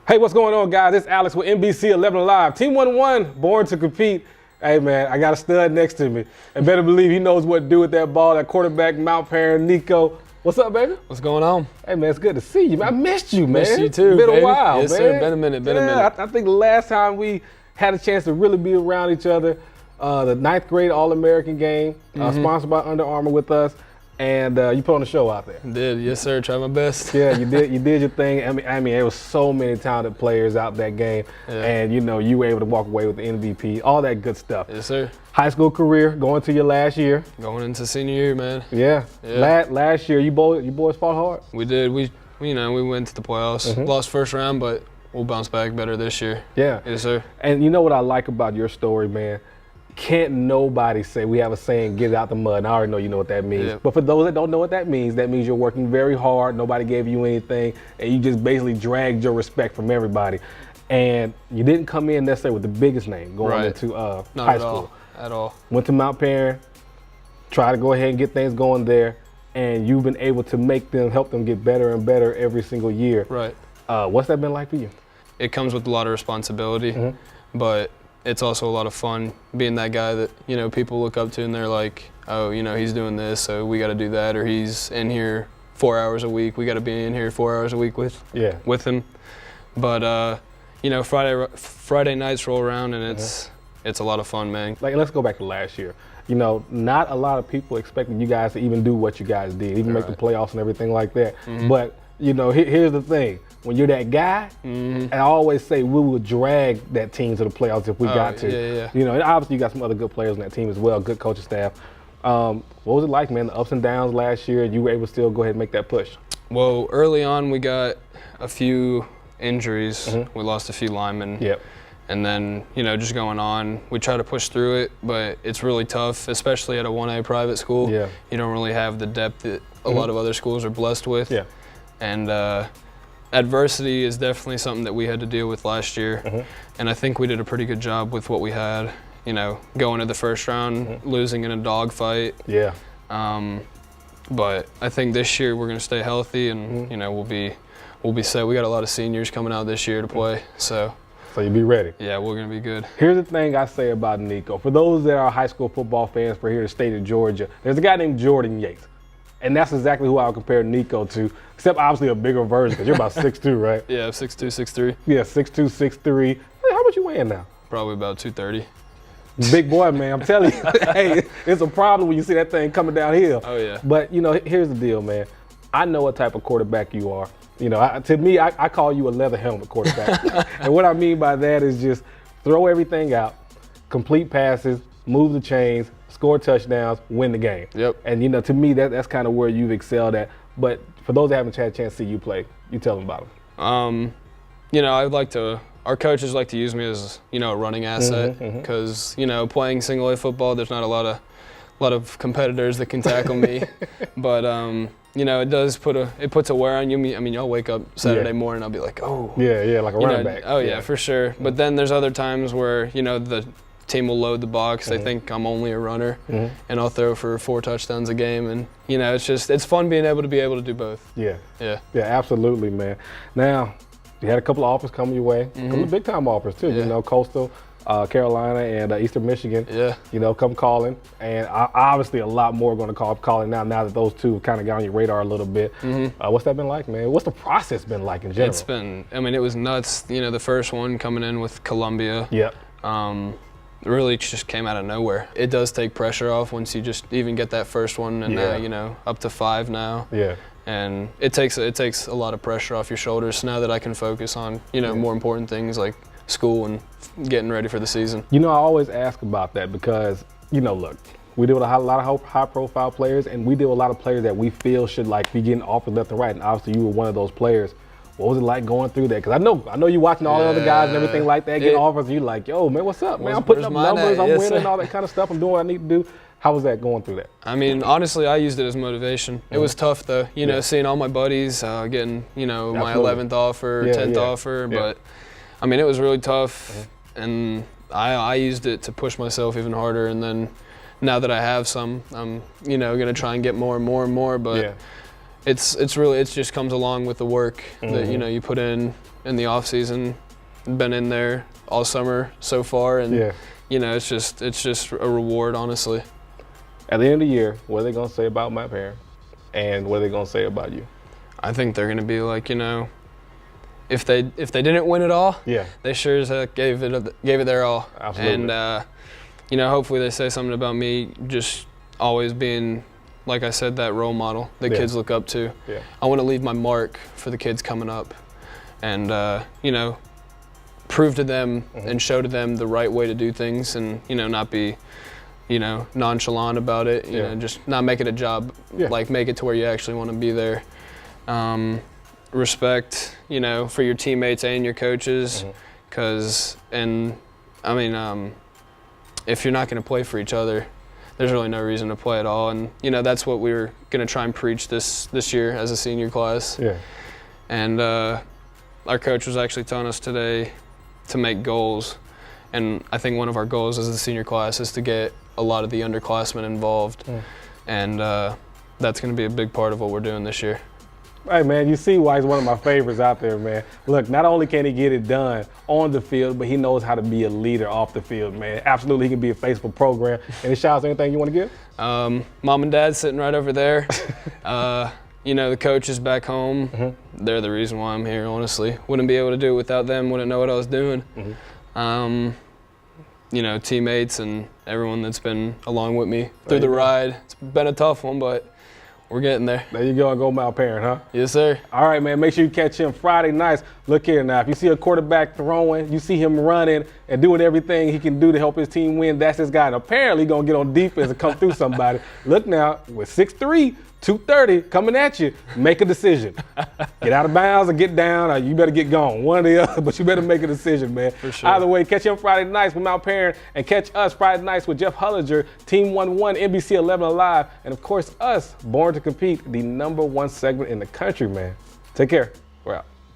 Hey, what's going on, guys? It's Alex with NBC 11 Live. Team 1-1, born to compete. Hey, man, I got a stud next to me. And better believe he knows what to do with that ball, that quarterback, Mount Perrin, Nico. What's up, baby? What's going on? Hey, man, it's good to see you, man. I missed you, man. Missed you too, Been baby. a while, yes, man. Sir. Been a minute, I think the last time we had a chance to really be around each other, the 9th grade All-American game, sponsored by Under Armour with us. And you put on a show out there. Did, yes, sir. Tried my best. Yeah, you did. You did your thing. I mean, there was so many talented players out that game, and you were able to walk away with the MVP, all that good stuff. Yes, sir. High school career, going to your last year. Going into senior year, man. Yeah. Last year, you boys fought hard. We did. We went to the playoffs. Lost first round, but we'll bounce back better this year. Yeah. Yes, sir. And you know what I like about your story, man? Can't nobody say, we have a saying, get it out the mud, and I already know you know what that means. Yep. But for those that don't know what that means you're working very hard, nobody gave you anything, and you just basically dragged your respect from everybody. And you didn't come in necessarily with the biggest name going into high school. Not at all. Went to Mount Perrin, try to go ahead and get things going there, and you've been able to help them get better and better every single year. Right. What's that been like for you? It comes with a lot of responsibility, but it's also a lot of fun being that guy that, people look up to and they're like, oh, he's doing this, so we got to do that, or he's in here 4 hours a week. We got to be in here 4 hours a week with him. But, Friday nights roll around and it's a lot of fun, man. Like, let's go back to last year. Not a lot of people expected you guys to even do what you guys did, even make the playoffs and everything like that. But, here's the thing. When you're that guy, and I always say we will drag that team to the playoffs if we got to. Yeah. And obviously you got some other good players on that team as well, good coaching staff. What was it like, man, the ups and downs last year? You were able to still go ahead and make that push? Well, early on we got a few injuries. We lost a few linemen. Yep. And then, just going on, we try to push through it, but it's really tough, especially at a 1A private school. Yeah. You don't really have the depth that a lot of other schools are blessed with. Yeah. And adversity is definitely something that we had to deal with last year. And I think we did a pretty good job with what we had, going to the first round, losing in a dogfight. Yeah. But I think this year we're going to stay healthy and, we'll be set. We got a lot of seniors coming out this year to play, so you'll be ready. Yeah, we're going to be good. Here's the thing I say about Nico. For those that are high school football fans for here in the state of Georgia, there's a guy named Jordan Yates. And that's exactly who I would compare Nico to, except obviously a bigger version, because you're about 6'2", right? Yeah, 6'2", 6'3". Yeah, 6'2", 6'3". How much you weighing now? Probably about 230. Big boy, man, I'm telling you. Hey, it's a problem when you see that thing coming downhill. Oh, yeah. But, here's the deal, man. I know what type of quarterback you are. To me, I call you a leather helmet quarterback. And what I mean by that is just throw everything out, complete passes, move the chains, score touchdowns, win the game. Yep. And, to me, that's kind of where you've excelled at. But for those that haven't had a chance to see you play, you tell them about them. Our coaches like to use me as, a running asset because, playing single A football, there's not a lot of competitors that can tackle me. But, it puts a wear on you. I mean, I'll wake up Saturday morning, I'll be like, oh. Yeah, like a running back. Oh, yeah, for sure. But then there's other times where, the team will load the box. They think I'm only a runner, and I'll throw for 4 touchdowns a game. And, it's fun being able to do both. Yeah. Yeah. Yeah, absolutely, man. Now, you had a couple of offers coming your way, a couple of big-time offers, too. Yeah. Coastal, Carolina, and Eastern Michigan, Yeah. Come calling. And obviously a lot more going to calling now that those two kind of got on your radar a little bit. What's that been like, man? What's the process been like in general? It's been, it was nuts. The first one coming in with Columbia. Yep. Really just came out of nowhere. It does take pressure off once you just even get that first one, and now, up to 5 now. Yeah. And it takes a lot of pressure off your shoulders. So now that I can focus on, more important things like school and getting ready for the season. I always ask about that because, look, we deal with a lot of high-profile players, and we deal with a lot of players that we feel should be getting offered left and right. And obviously, you were one of those players. What was it like going through that? Because I know you watching all the other guys and everything like that, getting offers, and you're like, yo, man, what's up, man? I'm putting up numbers, I'm winning, all that kind of stuff. I'm doing what I need to do. How was that going through that? I mean, honestly, I used it as motivation. It was tough, though, seeing all my buddies getting, my 11th offer, 10th offer. But, I mean, it was really tough, and I used it to push myself even harder. And then now that I have some, I'm, going to try and get more and more and more. But it's really, it just comes along with the work that, you put in in the off season, been in there all summer so far, and you know, it's just a reward, honestly. At the end of the year, what are they gonna say about my parent, and what are they gonna say about you? I think they're gonna be like, you know, if they didn't win it all, they sure as heck gave it their all. Absolutely. And you know, hopefully they say something about me just always being, like I said, that role model that kids look up to. I want to leave my mark for the kids coming up, and you know, prove to them and show to them the right way to do things, and you know, not be, you know, nonchalant about it. You know, just not make it a job. Like, make it to where you actually want to be there. Respect, you know, for your teammates and your coaches, and I mean, if you're not going to play for each other, there's really no reason to play at all. And you know, that's what we were going to try and preach this year as a senior class. And our coach was actually telling us today to make goals, and I think one of our goals as a senior class is to get a lot of the underclassmen involved, and that's going to be a big part of what we're doing this year. Hey, man, you see why he's one of my favorites out there, man. Look, not only can he get it done on the field, but he knows how to be a leader off the field, man. Absolutely, he can be a face for program. Any shout-outs, anything you want to give? Mom and Dad sitting right over there. You know, the coaches back home, they're the reason why I'm here, honestly. Wouldn't be able to do it without them, wouldn't know what I was doing. You know, teammates and everyone that's been along with me through the ride. It's been a tough one, but we're getting there. There you go, go Mount Parent, huh? Yes, sir. All right, man, make sure you catch him Friday nights. Look here now, if you see a quarterback throwing, you see him running and doing everything he can do to help his team win, that's his guy. And apparently going to get on defense and come through somebody. Look now, with 6'3", 230 coming at you, make a decision. Get out of bounds or get down, or you better get gone. One or the other, but you better make a decision, man. For sure. Either way, catch him Friday nights with Mount Parent, and catch us Friday nights with Jeff Hullinger, Team 1-1, NBC 11 Alive, and of course us, Born to Compete, the #1 segment in the country, man. Take care. We're out.